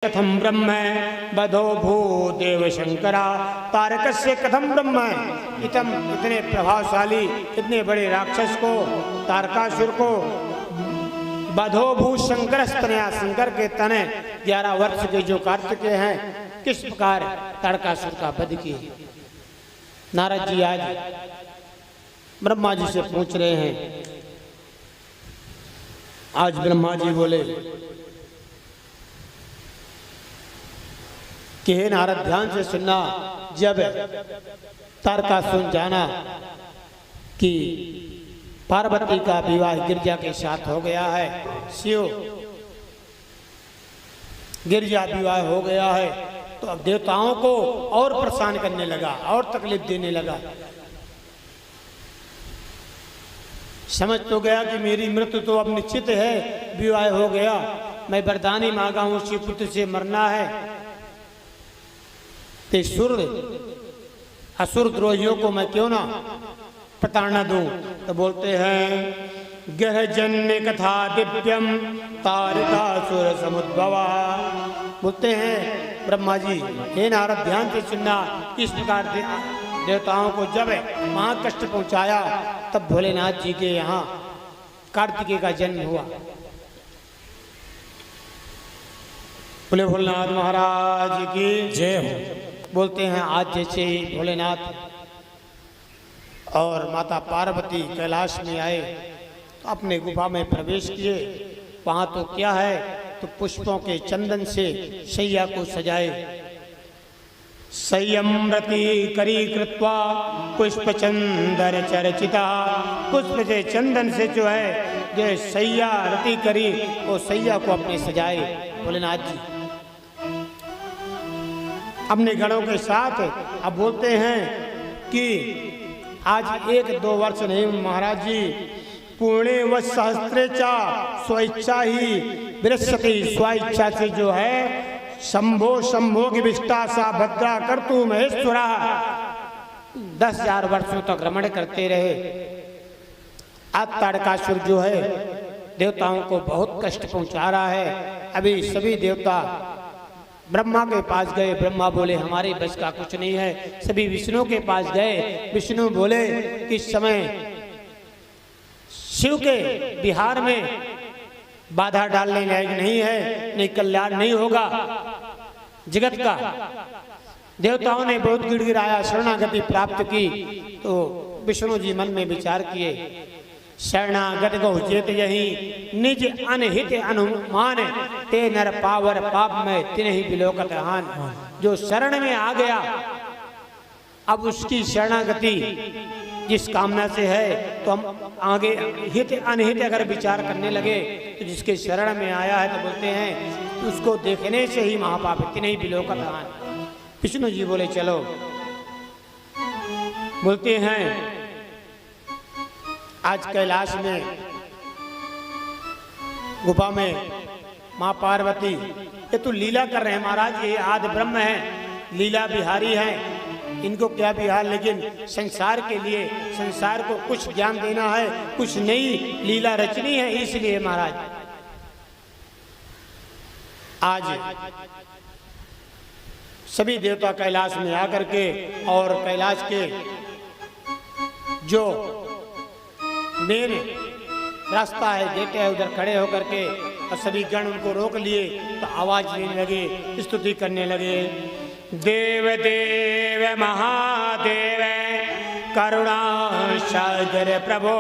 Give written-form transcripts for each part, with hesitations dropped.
कथम ब्रह्म बधो भूदेव शंकरा तारकस्य कथम ब्रह्म। इतने प्रभावशाली इतने बड़े राक्षस को तारकासुर को बधो भू शंकर स्तनया शंकर के तने 11 वर्ष के जो कार्तिकेय हैं किस प्रकार तारकासुर का वध किए। नारद जी आज ब्रह्मा जी से पूछ रहे हैं। आज ब्रह्मा जी बोले कि हे नारद ध्यान से सुनना। जब तारकासुर जाना कि पार्वती का विवाह गिरजा के साथ हो गया है, शिव गिरजा विवाह हो गया है, तो अब देवताओं को और परेशान करने लगा और तकलीफ देने लगा। समझ तो गया कि मेरी मृत्यु तो अब निश्चित है, विवाह हो गया, मैं वरदानी मांगा हूं शिवपुत्र से मरना है, ते असुर द्रोहियों को मैं क्यों ना प्रताड़ना दूं। तो बोलते हैं गृह जन्य कथा दिव्यम तारकासुर समुद्भवा। बोलते हैं ब्रह्मा जी हे नारद ध्यान से सुनना। किस प्रकार देवताओं को जब वहां कष्ट पहुंचाया तब भोलेनाथ जी के यहाँ कार्तिकेय का जन्म हुआ। बोले भोलेनाथ महाराज की जय हो। बोलते हैं आज जैसे ही भोलेनाथ और माता पार्वती कैलाश में आए तो अपने गुफा में प्रवेश किए। वहाँ तो क्या है, तो पुष्पों के चंदन से शैया को सजाए। संयम्रति करी कृत्वा पुष्प चंदन चर्चिता। पुष्प से चंदन से जो है जो शैया रति करी वो शैया को अपने सजाए भोलेनाथ जी अपने गणों के साथ। अब बोलते हैं कि आज 1-2 वर्ष नहीं महाराज जी, पुणे व सहस्त्रे चा स्वेच्छा ही विरसति। स्वेच्छा से जो है शंभो शंभो की विष्टा सा भद्रा कर तू महेश्वरा 10,000 वर्षों तक रमण करते रहे। आज तारकासुर जो है देवताओं को बहुत कष्ट पहुंचा रहा है। अभी सभी देवता ब्रह्मा के पास गए। ब्रह्मा बोले हमारे बस का कुछ नहीं है। सभी विष्णु के पास गए। विष्णु बोले कि इस समय शिव के विहार में बाधा डालने लायक नहीं है, नहीं कल्याण नहीं होगा जगत का। देवताओं ने बहुत गिड़गिड़ाया, शरणागति प्राप्त की। तो विष्णु जी मन में विचार किए शरणागत गो जेत यही निज अनहित अनुमान ते नर पावर पाप में तिन्हि बिलोकत हान। जो शरण में आ गया अब उसकी शरणागति जिस कामना से है तो हम आगे हित अनहित अगर विचार करने लगे तो जिसके शरण में आया है तो बोलते हैं उसको देखने से ही महापाप तिन्हि बिलोकत हान। विष्णु जी बोले चलो। बोलते हैं आज कैलाश में गुफा में माँ पार्वती ये तो लीला कर रहे हैं महाराज। ये आदि ब्रह्म है, लीला बिहारी है, इनको क्या बिहार, लेकिन संसार के लिए संसार को कुछ ज्ञान देना है, कुछ नई लीला रचनी है, इसलिए महाराज आज सभी देवता कैलाश में आकर के और कैलाश के जो मेन रास्ता है गेट है उधर खड़े होकर के और सभी गण उनको रोक लिए। तो आवाज देने लगे, स्तुति करने लगे। देव देव महादेव करुणा सागर प्रभो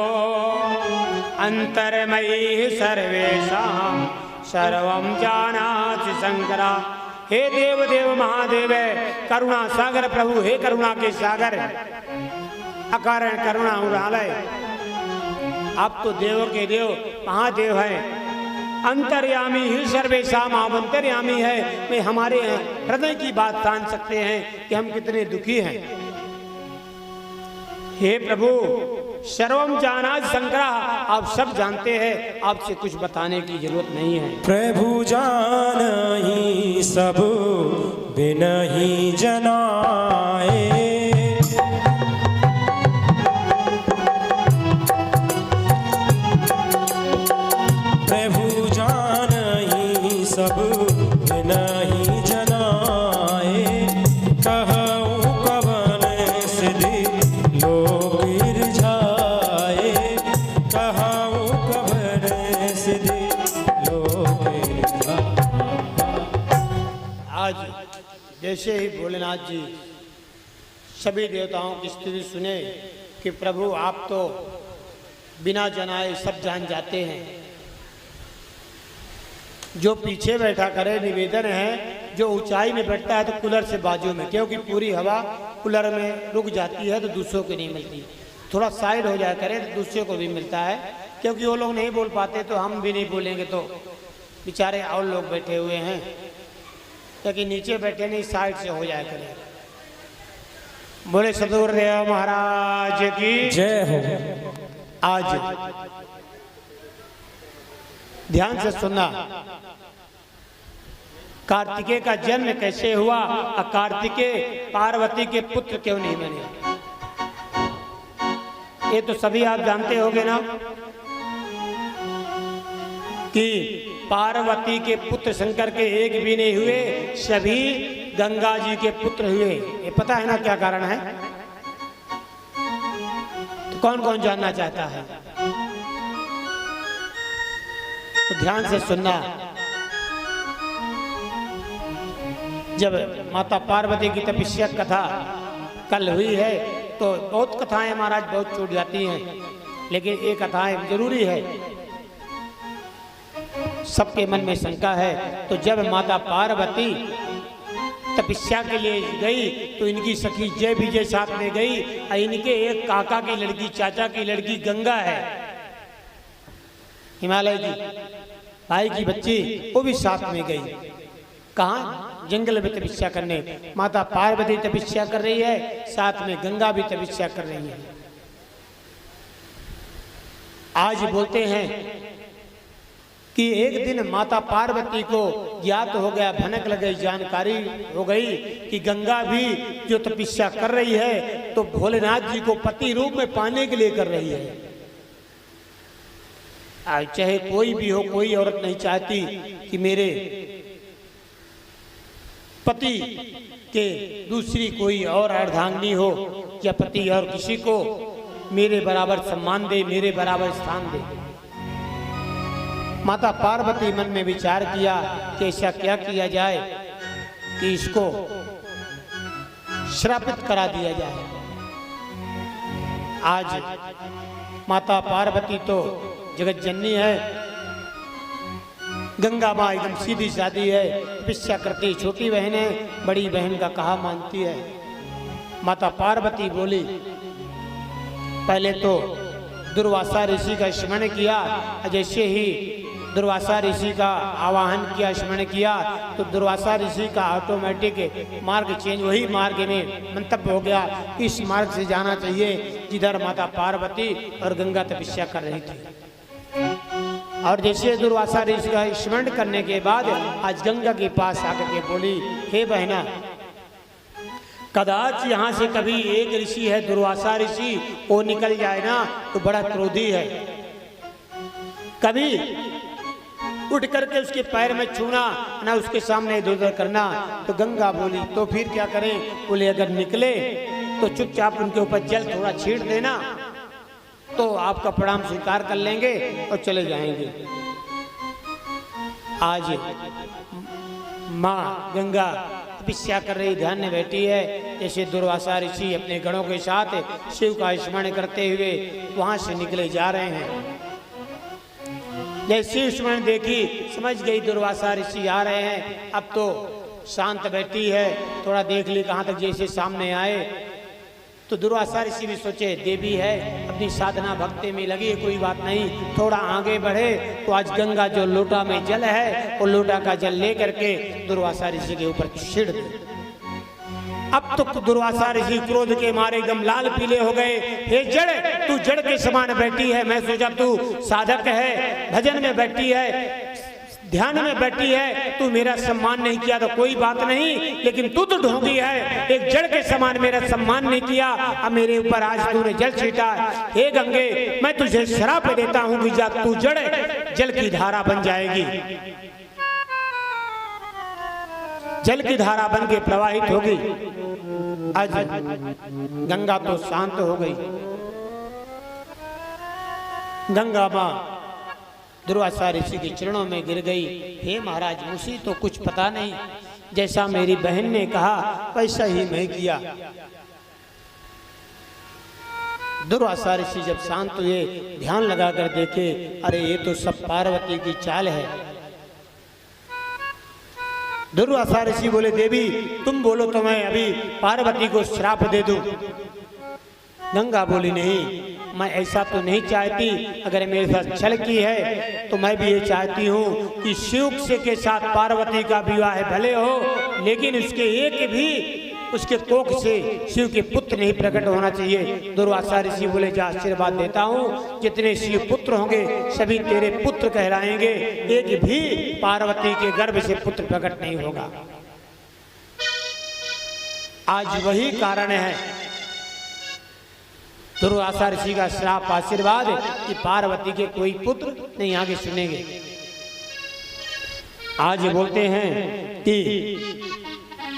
अंतर्मयी सर्वेषां सर्वं जानाति शंकरा। हे देव देव महादेव करुणा सागर प्रभु, हे करुणा के सागर अकारण करुणा उड़ालय। आप तो देवों के देव महादेव हैं। अंतर्यामी ही सर्वेशाम, आप अंतर्यामी है। मैं हमारे हृदय की बात जान सकते हैं कि हम कितने दुखी हैं। हे प्रभु सर्वम जाना शंकरा, आप सब जानते हैं, आपसे कुछ बताने की जरूरत नहीं है। प्रभु जानहि सब बिनहि जनाए। प्रभु जानहि सब बिनहि आज जैसे ही भोलेनाथ जी सभी देवताओं की स्थिति सुने कि प्रभु आप तो बिना जनाए सब जान जाते हैं, जो पीछे बैठा करे निवेदन है, जो ऊंचाई में बैठता है तो कूलर से बाजू में, क्योंकि पूरी हवा कूलर में रुक जाती है तो दूसरों को नहीं मिलती। थोड़ा साइड हो जाया करे तो दूसरे को भी मिलता है, क्योंकि वो लोग नहीं बोल पाते तो हम भी नहीं बोलेंगे तो बेचारे और लोग बैठे हुए हैं, क्योंकि नीचे बैठे नहीं साइड से हो जाया करे। बोले सदगुरुदेव महाराज की जय हो। आज ध्यान से सुनना, कार्तिकेय का जन्म कैसे हुआ और कार्तिकेय पार्वती के पुत्र क्यों नहीं बने, ये तो सभी आप जानते होंगे ना कि पार्वती के पुत्र शंकर के एक भी नहीं हुए, सभी गंगा जी के पुत्र हुए। ये पता है ना क्या कारण है? तो कौन कौन जानना चाहता है? तो ध्यान से सुनना। जब माता पार्वती की तपस्या कथा कल हुई है तो बहुत कथाएं महाराज बहुत छूट जाती हैं, लेकिन ये कथाएं जरूरी है, सबके मन में शंका है। तो जब माता पार्वती तपस्या के लिए गई तो इनकी सखी जय विजय साथ में गई और इनके एक काका की लड़की, चाचा की लड़की गंगा है, हिमालय की भाई की बच्ची, वो भी साथ में गई। कहाँ? जंगल में तपस्या करने। माता पार्वती तपस्या कर रही है, साथ में गंगा भी तपस्या कर रही है। आज बोलते हैं कि एक दिन माता पार्वती को ज्ञात हो गया, भनक लग गई, जानकारी हो गई कि गंगा भी जो तपस्या कर रही है तो भोलेनाथ जी को पति रूप में पाने के लिए कर रही है। चाहे कोई भी हो, कोई औरत नहीं चाहती कि मेरे पति के दूसरी कोई और अर्धांगिनी हो या पति और किसी को मेरे बराबर सम्मान दे, मेरे बराबर स्थान दे। माता पार्वती मन में विचार किया कि ऐसा क्या किया जाए कि इसको श्रापित करा दिया जाए। आज माता पार्वती तो जगत जननी है, गंगा माँ एकदम सीधी सादी है, तपस्या करती, छोटी बहन है, बड़ी बहन का कहा मानती है। माता पार्वती बोली, पहले तो दुर्वासा ऋषि का स्मरण किया, जैसे ही दुर्वासा ऋषि का आवाहन किया, स्मरण किया, तो दुर्वासा ऋषि का ऑटोमेटिक मार्ग चेंज, वही मार्ग में मंतव्य हो गया, इस मार्ग से जाना चाहिए जिधर माता पार्वती और गंगा तपस्या कर रही थी। और जैसे दुर्वासा ऋषि का स्मरण करने के बाद आज गंगा के पास आकर के बोली, हे बहना, कदाच यहाँ से कभी एक ऋषि है दुर्वासा ऋषि, वो निकल जाए ना तो बड़ा क्रोधी है, कभी उठ करके उसके पैर में छूना ना, उसके सामने इधर उधर करना। तो गंगा बोली, तो फिर क्या करें? बोले, अगर निकले तो चुपचाप उनके ऊपर जल थोड़ा छीट देना, तो आपका प्रणाम स्वीकार कर लेंगे और चले जाएंगे। आज माँ गंगा तपस्या कर रही, ध्यान में बैठी है, जैसे दुर्वासा ऋषि अपने गणों के साथ शिव का स्मरण करते हुए वहां से निकले जा रहे हैं। जैसे स्मरण देखी, समझ गई दुर्वासा ऋषि आ रहे हैं, अब तो शांत बैठी है, थोड़ा देख ली कहाँ तक, जैसे सामने आए तो दुर्वासा ऋषि भी सोचे देवी है, अपनी साधना भक्ति में लगी, कोई बात नहीं, थोड़ा आगे बढ़े तो आज गंगा जो लोटा में जल है वो लोटा का जल लेकर के दुर्वासा ऋषि के ऊपर छिड़ दे। अब तो दुर्वासा ऋषि क्रोध के मारे एकदम लाल पीले हो गए। हे जड़, तू जड़ के समान बैठी है, मैं सोचा तू साधक है, भजन में बैठी है, ध्यान में बैठी है, तू मेरा सम्मान नहीं किया तो कोई बात नहीं, लेकिन तू तो ढोंगी है, एक जड़ के समान मेरा सम्मान नहीं किया, अब मेरे ऊपर आज तूने जल छीटा। हे गंगे, मैं तुझे श्राप देता हूं कि जा तू जड़ जल की धारा बन जाएगी, जल की धारा बन के प्रवाहित होगी। आज गंगा तो शांत हो गई। गंगा माँ दुर्वासा ऋषि के चरणों में गिर गई। हे महाराज, मुझे तो कुछ पता नहीं, जैसा मेरी बहन ने कहा वैसा ही मैं किया। दुर्वासा ऋषि जब शांत हुए, ध्यान लगाकर देखे, अरे ये तो सब पार्वती की चाल है। दुर्वासा ऋषि बोले, देवी तुम बोलो तो मैं अभी पार्वती को श्राप दे दूं। गंगा बोली, नहीं, मैं ऐसा तो नहीं चाहती। अगर मेरे साथ छल की है तो मैं भी ये चाहती हूँ कि शिव से के साथ पार्वती का विवाह भले हो, लेकिन उसके एक भी उसके कोख से शिव के पुत्र नहीं प्रकट होना चाहिए। दुर्वासा ऋषि बोले, जा आशीर्वाद देता हूँ, जितने शिव पुत्र होंगे सभी तेरे पुत्र कहलाएंगे, एक भी पार्वती के गर्भ से पुत्र प्रकट नहीं होगा। आज वही कारण है दुर्वासा ऋषि का श्राप आशीर्वाद कि पार्वती के कोई पुत्र नहीं आगे सुनेंगे। आज बोलते हैं कि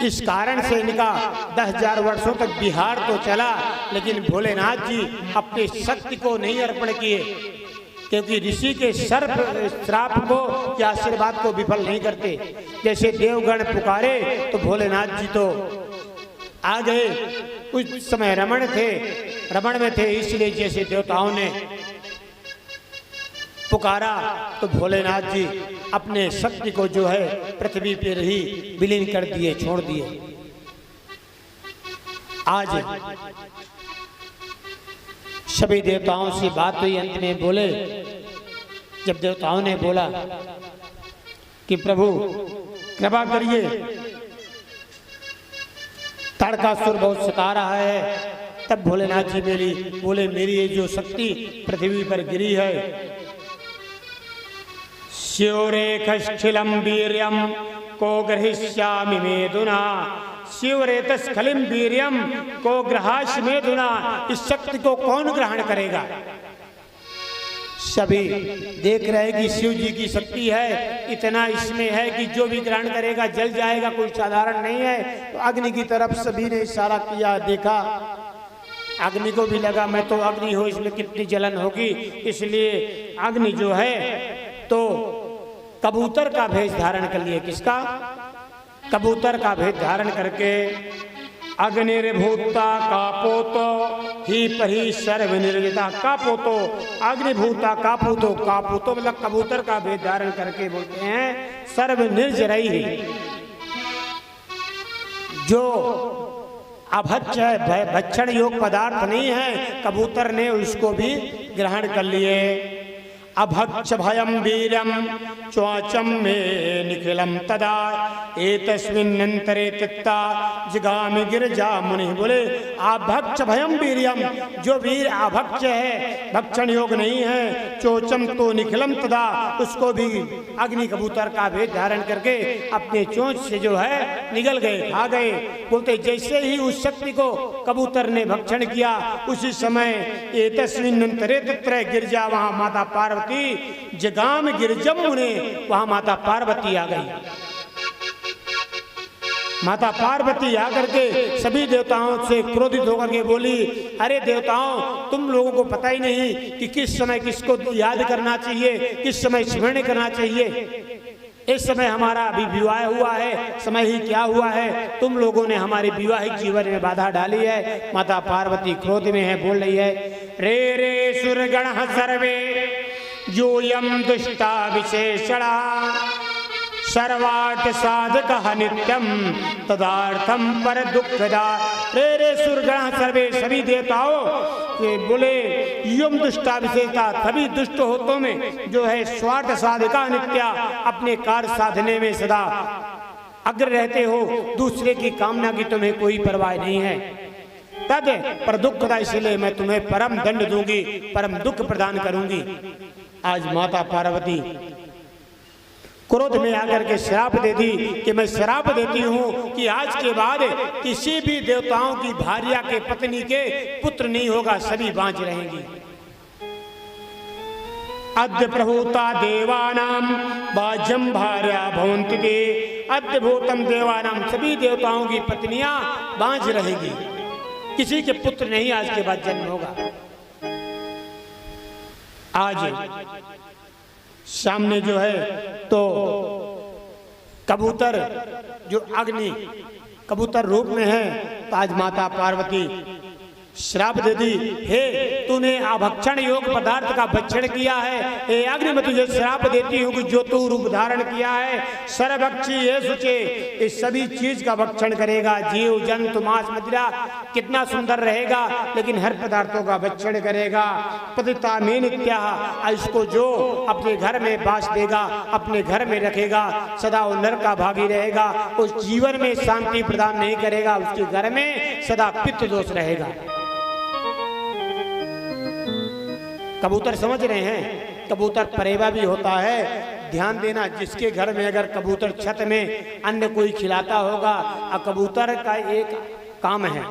इस कारण से इनका 10,000 वर्षों तक बिहार तो चला, लेकिन भोलेनाथ जी अपने शक्ति को नहीं अर्पण किए, क्योंकि ऋषि के श्राप को या आशीर्वाद को विफल नहीं करते। जैसे देवगण पुकारे तो भोलेनाथ जी तो आ गए। उस समय रमण में थे, इसलिए जैसे देवताओं ने पुकारा तो भोलेनाथ जी अपने शक्ति को जो है पृथ्वी पर ही विलीन कर दिए, छोड़ दिए। आज सभी देवताओं से बात हुई, अंत में बोले, जब देवताओं ने बोला कि प्रभु कृपा करिए, ताड़कासुर बहुत सता रहा है, तब भोलेनाथ जी बोले, मेरी ये जो शक्ति पृथ्वी पर गिरी है, शिवरेखस्खिलम वीर्यम को ग्रहिष्यामि मेधुना, शिवरेतस्खलिम वीर्यम को ग्रहाश्य मेधुना। इस शक्ति को कौन ग्रहण करेगा? सभी देख रहे हैं कि शिव जी की शक्ति है, इतना इसमें है कि जो भी ग्रहण करेगा जल जाएगा, कोई साधारण नहीं है। तो अग्नि की तरफ सभी ने इशारा किया, देखा, अग्नि को भी लगा मैं तो अग्नि हो, इसमें कितनी जलन होगी। इसलिए अग्नि जो है तो कबूतर का भेष धारण कर लिए। किसका? कबूतर का भेष धारण करके अग्निर्भूता कापोतो ही परी सर्व निर्जिता। कापोतो अग्निभूता कापूतो, कापूतो मतलब कबूतर का भेष धारण करके बोलते हैं सर्व निर्जरई, जो अभक्ष है, भक्षण योग पदार्थ नहीं है, कबूतर ने उसको भी ग्रहण कर लिए। अभक्ष भयम वीरम च्वाचम में निखिलम तदा एतस्मिन्नंतरे तित्ता जिगामि गिरजा मुनि। बोले अभक्ष भयम वीर्यम, जो वीर अभक्ष है, भक्षण योग नहीं है, चोचम तो निखिलम तदा, उसको भी अग्नि कबूतर का भेष धारण करके अपने चोंच से जो है निगल गए, खा गए। बोलते जैसे ही उस शक्ति को कबूतर ने भक्षण किया, उसी समय एतस्मिन्नंतरे तित्रे गिरजा, वहां माता पार्वती जगाम गिरजम मुने, वहां माता पार्वती आ गई। माता पार्वती आकर के सभी देवताओं से क्रोधित होकर के बोली, अरे देवताओं, तुम लोगों को पता ही नहीं कि किस समय किसको याद करना चाहिए, किस समय स्मरण करना चाहिए। इस समय हमारा अभी विवाह हुआ है, समय ही क्या हुआ है, तुम लोगों ने हमारे विवाहिक जीवन में बाधा डाली है। माता पार्वती क्रोध में है, बोल रही है, रे रे सुरगण सर्वे योयम दुष्टा विशेषणा सर्वार्थ साधक नित्यम तदार्थम पर दुखदा। रे रे सुरगण सर्वे, सभी देवताओं बोले यम दुष्टा विशेषता, सभी दुष्ट होतों में जो है स्वार्थ साधका नित्या, अपने कार्य साधने में सदा अग्र रहते हो, दूसरे की कामना की तुम्हें कोई परवाह नहीं है। तद पर दुखदा, इसलिए मैं तुम्हें परम दंड दूंगी, परम दुख प्रदान करूंगी। आज माता पार्वती क्रोध में आकर के श्राप दे दी कि मैं श्राप देती हूँ कि आज के बाद किसी भी देवताओं की भार्या के पत्नी के पुत्र नहीं होगा, सभी बाँच रहेंगी। अद्य प्रभूता देवानाम बाजम भार्या भवन्ति ते, अद्य भूतम देवानाम, सभी देवताओं की पत्नियां बाँच रहेगी, किसी के पुत्र नहीं आज के बाद जन्म होगा। आज सामने जो है तो कबूतर जो अग्नि कबूतर रूप में है, तो आज माता पार्वती श्राप दे दी, हे तूने अभक्षण योग पदार्थ का भक्षण किया है, हे अग्नि मैं तुझे श्राप देती हूँ कि जो तू रूप धारण किया है सर्वभक्षी ये सुचे, इस सभी चीज का भक्षण करेगा, जीव जंतु मांस मदिरा कितना सुंदर रहेगा, लेकिन हर पदार्थों का भक्षण करेगा। पतिता मीन इत्याह, इसको जो अपने घर में बास देगा, अपने घर में रखेगा, सदा वो नरक का भागी रहेगा, उस जीवन में शांति प्रदान नहीं करेगा, उसके घर में सदा पित्त दोष रहेगा। कबूतर समझ रहे हैं, कबूतर परेवा भी होता है। ध्यान देना, जिसके घर में अगर कबूतर छत में अन्य कोई खिलाता होगा, और कबूतर का एक काम है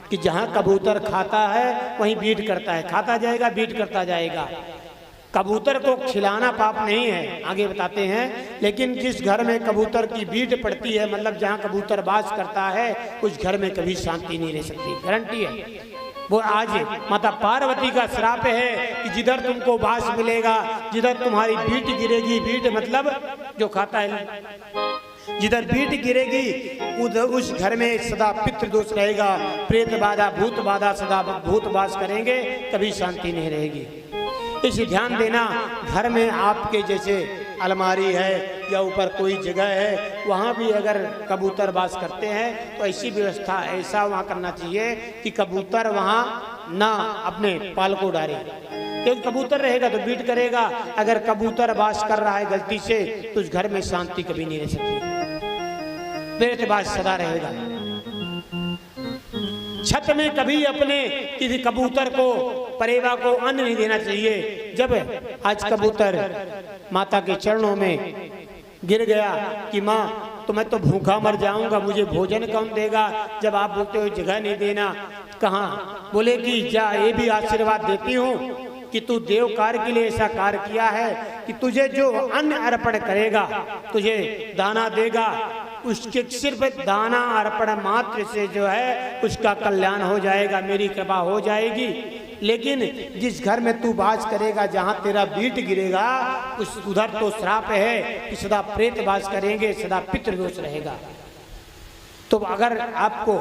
कि जहां कबूतर खाता है वहीं बीट करता है, खाता जाएगा बीट करता जाएगा। कबूतर को खिलाना पाप नहीं है, आगे बताते हैं, लेकिन जिस घर में कबूतर की बीट पड़ती है, मतलब जहां कबूतर बास करता है, उस घर में कभी शांति नहीं रह सकती, गारंटी है। वो आज माता पार्वती का श्राप है कि जिधर तुमको बास मिलेगा, जिधर तुम्हारी बीट गिरेगी, बीट मतलब जो खाता है, जिधर बीट गिरेगी उधर उस घर में सदा पितृ दोष रहेगा, प्रेत बाधा भूत बाधा सदा भूत वास करेंगे, कभी शांति नहीं रहेगी। इसे ध्यान देना, घर में आपके जैसे अलमारी है या ऊपर कोई जगह है, वहाँ भी अगर कबूतर बास करते हैं तो ऐसी व्यवस्था ऐसा वहाँ करना चाहिए कि कबूतर वहाँ ना अपने पाल को डाले, क्योंकि कबूतर रहेगा तो बीट करेगा। अगर कबूतर बास कर रहा है गलती से तो उस घर में शांति कभी नहीं रह सकती, प्रेत बास सदा रहेगा। छत में कभी अपने किसी कबूतर को परेवा को अन्न नहीं देना चाहिए। जब आज कबूतर माता के चरणों में गिर गया कि माँ तो मैं तो भूखा मर जाऊंगा, मुझे भोजन कौन देगा, जब आप बोलते हो जगह नहीं देना, कहाँ, बोले कि जा ये भी आशीर्वाद देती हूँ कि तू देव कार्य के लिए ऐसा कार्य किया है कि तुझे जो अन्न अर्पण करेगा, तुझे दाना देगा, उसके सिर्फ दाना अर्पण मात्र से जो है उसका कल्याण हो जाएगा, मेरी कृपा हो जाएगी। लेकिन जिस घर में तू बास करेगा, जहाँ तेरा बीट गिरेगा, उस उधर तो श्राप है कि सदा प्रेत बास करेंगे, सदा पितृदोष रहेगा। तो अगर आपको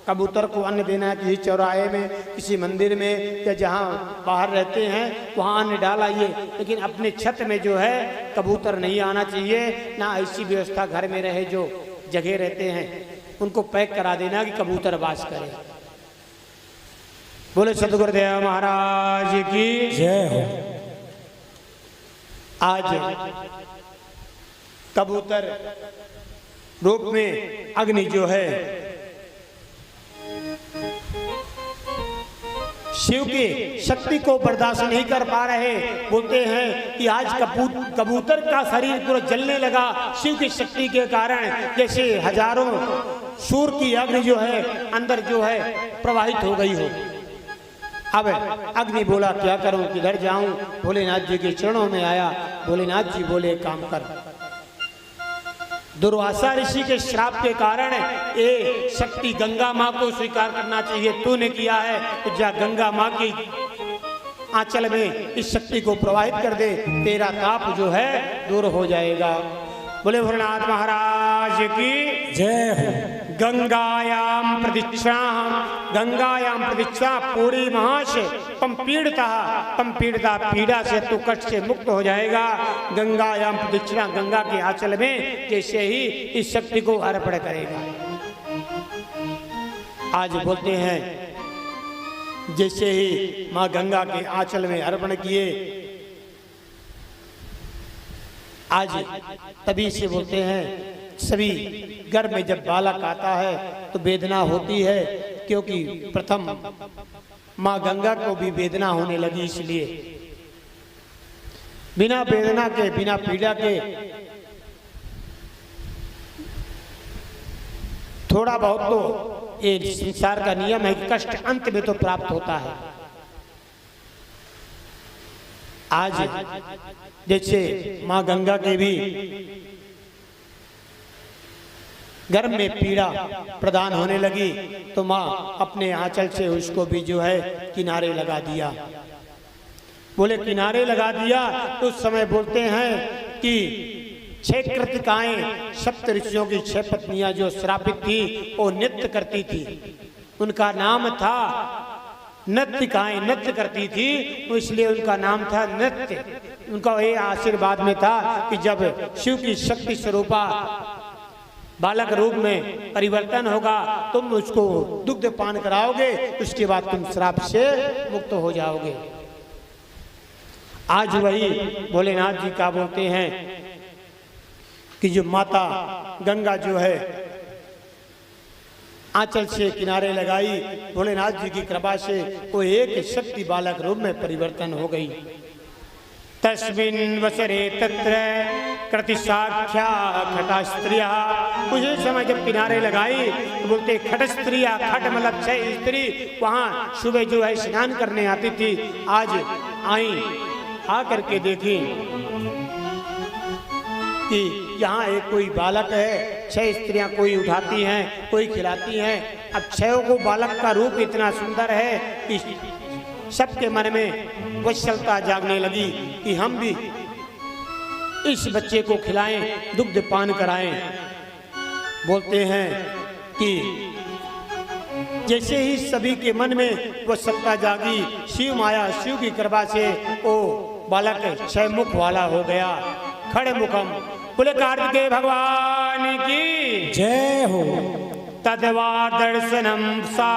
कबूतर को अन्न देना है, किसी चौराहे में, किसी मंदिर में, या जहाँ बाहर रहते हैं वहाँ अन्न डालाइए, लेकिन अपने छत में जो है कबूतर नहीं आना चाहिए। ना ऐसी व्यवस्था घर में रहे, जो जगह रहते हैं उनको पैक करा देना कि कबूतर बास करे। बोले सतगुरुदेव महाराज की जय हो। आज कबूतर रूप में अग्नि जो है शिव की शक्ति को बर्दाश्त नहीं कर पा रहे, बोलते हैं कि आज कबूतर का शरीर पूरा जलने लगा शिव की शक्ति के कारण, जैसे हजारों सूर की अग्नि जो है अंदर जो है प्रवाहित हो गई हो। अब अग्नि बोला क्या करूं, किधर जाऊं, भोलेनाथ जी के चरणों में आया। भोलेनाथ जी बोले काम कर, दुर्वासा ऋषि के श्राप के कारण ये शक्ति गंगा माँ को स्वीकार करना चाहिए, तूने किया है तो जा गंगा माँ की आंचल में इस शक्ति को प्रवाहित कर दे, तेरा ताप जो है दूर हो जाएगा। बोले भोलेनाथ महाराज की जय हो। गंगायाम प्रदीक्षा, गंगायाम प्रदीक्षा पूरी महाश पीड़ता पीड़ा से तू कष्ट से मुक्त हो जाएगा। गंगायाम प्रदीक्षा, गंगा के आंचल में जैसे ही इस शक्ति को अर्पण करेगा। आज बोलते हैं जैसे ही माँ गंगा के आंचल में अर्पण किए, आज तभी से बोलते हैं सभी घर में जब बालक आता है तो वेदना होती है, क्योंकि प्रथम माँ गंगा को भी वेदना होने लगी, इसलिए बिना वेदना के बिना पीड़ा के थोड़ा बहुत तो ये संसार का नियम है कि कष्ट अंत में तो प्राप्त होता है। आज जैसे माँ गंगा के भी गर्भ में पीड़ा प्रदान होने लगी तो माँ अपने आंचल से उसको भी जो है किनारे लगा दिया। बोले किनारे लगा दिया तो उस समय बोलते हैं कि 6 कृतिकाएं, सप्त ऋषियों की 6 पत्नियां जो श्रापित थी वो नृत्य करती थी, उनका नाम था नृत्यकाएं, नृत्य करती थी तो इसलिए उनका नाम था नृत्य। उनका ये आशीर्वाद में था कि जब शिव की शक्ति स्वरूपा बालक रूप में परिवर्तन होगा तुम उसको दुग्ध पान कराओगे, उसके बाद तुम श्राप से मुक्त हो जाओगे। आज वही भोलेनाथ जी का बोलते हैं कि जो माता गंगा जो है आंचल से किनारे लगाई, भोलेनाथ जी की कृपा से वो एक शक्ति बालक रूप में परिवर्तन हो गई। तस्मिन् वसरे तत्र कृति साख्या खटा स्त्रिया, उसी समय जब किनारे लगाई तो बोलते खट स्त्रिया, खट मतलब 6 स्त्री वहाँ सुबह जो है स्नान करने आती थी, आज आई आ करके देखी कि यहाँ एक कोई बालक है, 6 स्त्रियां कोई उठाती हैं, कोई खिलाती हैं। अब 6 को बालक का रूप इतना सुंदर है कि सबके मन में वत्सलता जागने लगी कि हम भी इस बच्चे को खिलाएं, दुग्ध पान कराएं। बोलते हैं कि जैसे ही सभी के मन में वत्सलता जागी, शिव माया शिव की कृपा से वो बालक 6 मुख वाला हो गया। खड़े मुखम, बोले कार्तिकेय भगवान की जय हो। तदवा दर्शनम सा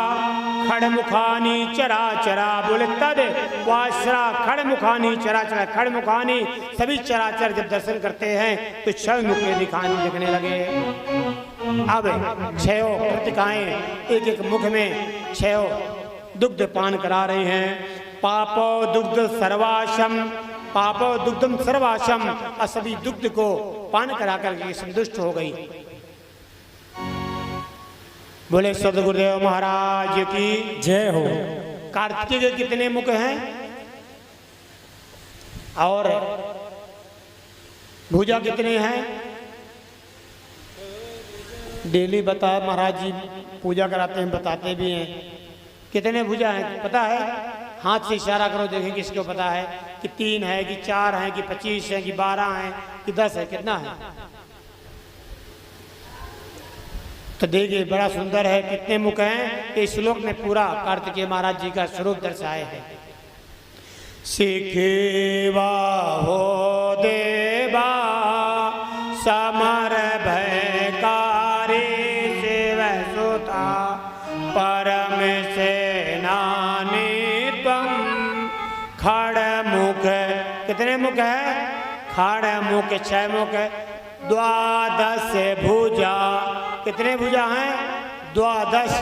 खड़मुखानी चराचरा, बोले तद वासरा खड़मुखानी चराचरा, खड़मुखानी सभी चराचर जब दर्शन करते हैं तो 6 मुख दिखने लगे। अब 6 कृतिकाएं एक एक मुख में 6 दुग्ध पान करा रहे हैं। पापो दुग्ध सर्वाशम, पापो दुग्धम सर्वाशम, और सभी दुग्ध को पान करा करके संतुष्ट हो गई। बोले सदगुरुदेव महाराज की जय हो। कार्तिक के कितने मुख हैं और भुजा कितने हैं? डेली बता महाराज जी पूजा कराते हैं, बताते भी हैं। कितने भुजा हैं पता है? हाथ से इशारा करो, देखें किसको पता है कि 3 है कि 4 है कि 25 है कि 12 है कि 10 है, कितना है? तो देखिए बड़ा सुंदर है। कितने मुख हैं? इस श्लोक में पूरा कार्तिकेय महाराज जी का स्वरूप दर्शाए हैं। सिखेवा हो देवा समर भयकारी शिव सुता परम सेनानी त्वं खड़ मुख। कितने मुख है? खड़ मुख 6 मुख। 12 भुजा। कितने भुजा हैं? 12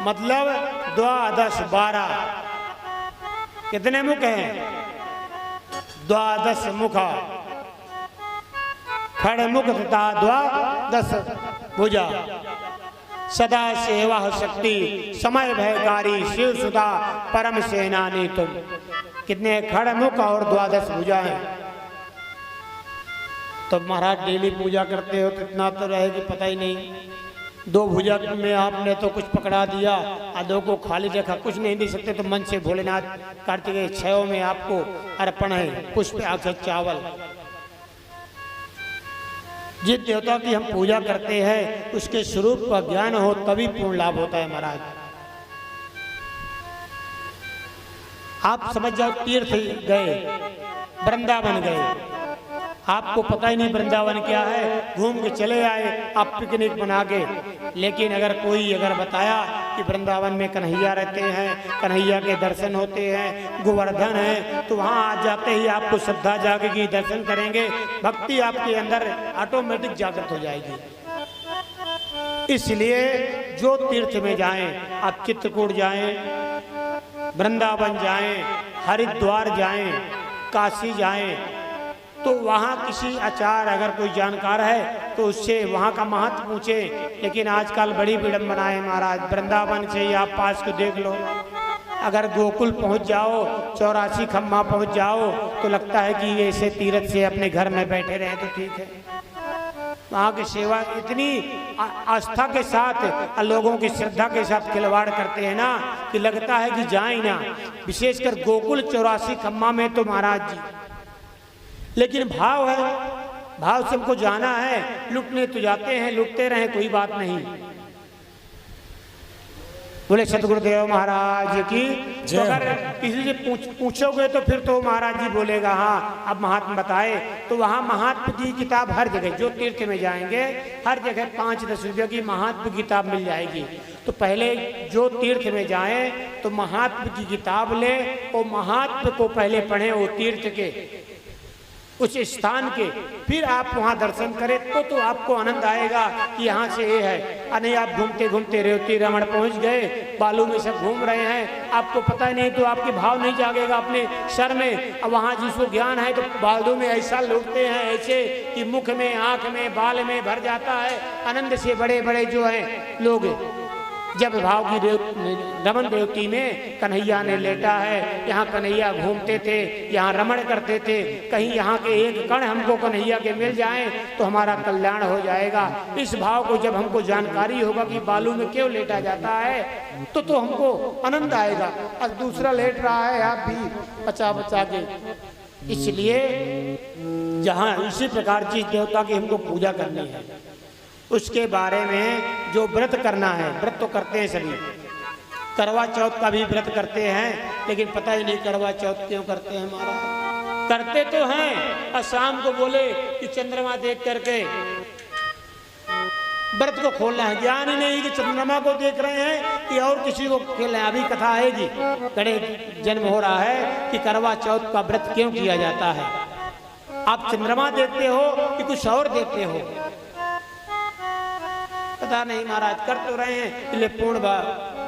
मतलब 12 कितने मुख हैं? 12 मुख। खड़ मुख तथा 12 भुजा। सदा सेवा शक्ति समय भयकारी शिव सुधा परम सेनानी तुम। कितने खड़ मुख और 12 भुजा हैं। तो महाराज डेली पूजा करते हो तो इतना तो रहेगी पता ही नहीं। 2 भुजा में आपने तो कुछ पकड़ा दिया, 2 को खाली देखा, कुछ नहीं दे सकते तो मन से भोलेनाथ कार्तिकेय 6 में आपको अर्पण है पुष्प आखिर चावल। जिस देवता की हम पूजा करते हैं उसके स्वरूप का ज्ञान हो तभी पूर्ण लाभ होता है महाराज। आप समझ जाओ तीर्थ गए, वृंदावन गए, आपको पता ही नहीं वृंदावन क्या है, घूम के चले आए आप पिकनिक बना के। लेकिन अगर कोई बताया कि वृंदावन में कन्हैया रहते हैं, कन्हैया के दर्शन होते हैं, गोवर्धन है, तो वहाँ आ जाते ही आपको श्रद्धा जागेगी, दर्शन करेंगे, भक्ति आपके अंदर ऑटोमेटिक जागृत हो जाएगी। इसलिए जो तीर्थ में जाएं, आप चित्रकूट जाएं, वृंदावन जाएं, हरिद्वार जाएं, काशी जाएं, तो वहाँ किसी आचार्य अगर कोई जानकार है तो उससे वहाँ का महत्व पूछे। लेकिन आजकल बड़ी विडम्बना है महाराज, वृंदावन से ही आप पास को देख लो, अगर गोकुल पहुँच जाओ, 84 खम्मा पहुँच जाओ तो लगता है कि ऐसे तीर्थ से अपने घर में बैठे रहे तो ठीक है। वहाँ की सेवा इतनी आस्था के साथ और लोगों की श्रद्धा के साथ खिलवाड़ करते हैं ना कि लगता है कि जाए ना। विशेषकर गोकुल 84 खम्मा में तो महाराज जी, लेकिन भाव है, भाव से हमको जाना है, लुटने तो जाते हैं, लुटते रहे कोई बात नहीं। बोले सतगुरुदेव महाराज की। तो अगर किसी से पूछोगे तो फिर तो महाराज जी बोलेगा हाँ अब महात्मा बताए। तो वहाँ महात्मा की किताब हर जगह, जो तीर्थ में जाएंगे हर जगह 5-10 रुपये की महात्मा की किताब मिल जाएगी। तो पहले जो तीर्थ में जाए तो महात्मा की किताब ले और महात्मा को पहले पढ़े वो तीर्थ के उस स्थान के, फिर आप वहाँ दर्शन करें तो आपको आनंद आएगा कि यहाँ से ये है। अरे आप घूमते घूमते रेवती रमण पहुँच गए, बालू में सब घूम रहे हैं, आपको पता ही नहीं तो आपके भाव नहीं जागेगा अपने सर में। अब वहाँ जिसको ज्ञान है तो बालू में ऐसा लुटते हैं ऐसे कि मुख में, आँख में, बाल में भर जाता है आनंद से। बड़े बड़े जो हैं लोग जब भाव की रमन देवती में कन्हैया ने लेटा है, यहाँ कन्हैया घूमते थे, यहाँ रमण करते थे, कहीं यहाँ के एक कण हमको कन्हैया के मिल जाएं तो हमारा कल्याण हो जाएगा। इस भाव को जब हमको जानकारी होगा कि बालू में क्यों लेटा जाता है तो हमको आनंद आएगा। और दूसरा लेट रहा है आप भी बचा बचा के। इसलिए जहाँ इसी प्रकार की देवता की हमको पूजा करनी है उसके बारे में जो व्रत करना है, व्रत तो करते हैं सभी, करवा चौथ का भी व्रत करते हैं, लेकिन पता ही नहीं करवा चौथ क्यों करते हैं। हमारा करते तो हैं और शाम को बोले कि चंद्रमा देख करके व्रत को खोलना है, ज्ञान ही नहीं कि चंद्रमा को देख रहे हैं कि और किसी को खेल रहे हैं। अभी कथा आएगी, कड़े जन्म हो रहा है कि करवा चौथ का व्रत क्यों किया जाता है। आप चंद्रमा देखते हो कि कुछ और देखते हो पता नहीं, महाराज कर तो रहे हैं इसलिए पूर्ण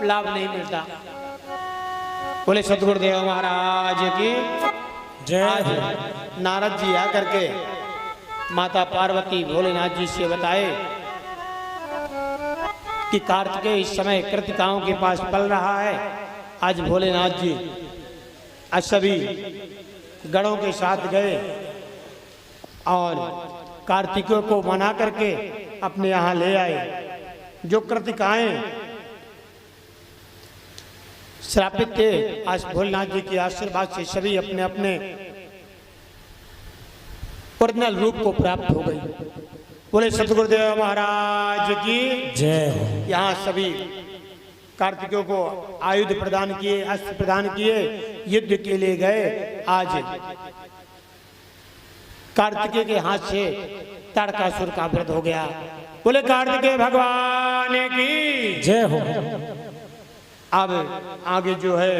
लाभ नहीं मिलता। बोले सतगुरुदेव महाराज की जय। आज नारद जी आकर के माता पार्वती भोलेनाथ जी से बताए कि कार्तिकेय इस समय कृतिकाओं के पास पल रहा है। आज भोलेनाथ जी आज सभी गणों के साथ गए और कार्तिकेय को मना करके अपने यहाँ ले आए। जो कृतिकाएं श्रापित थे आज भोलेनाथ जी के आशीर्वाद से सभी अपने अपने ओरिजिनल रूप को प्राप्त हो गई। बोले सतगुरुदेव महाराज की जय। यहाँ सभी कार्तिकेय को आयुध प्रदान किए, अस्त्र प्रदान किए, युद्ध के लिए गए। आज कार्तिकेय के हाथ से ताड़कासुर का वध हो गया। बोले कार्तिकेय भगवान की जय हो। अब आगे जो है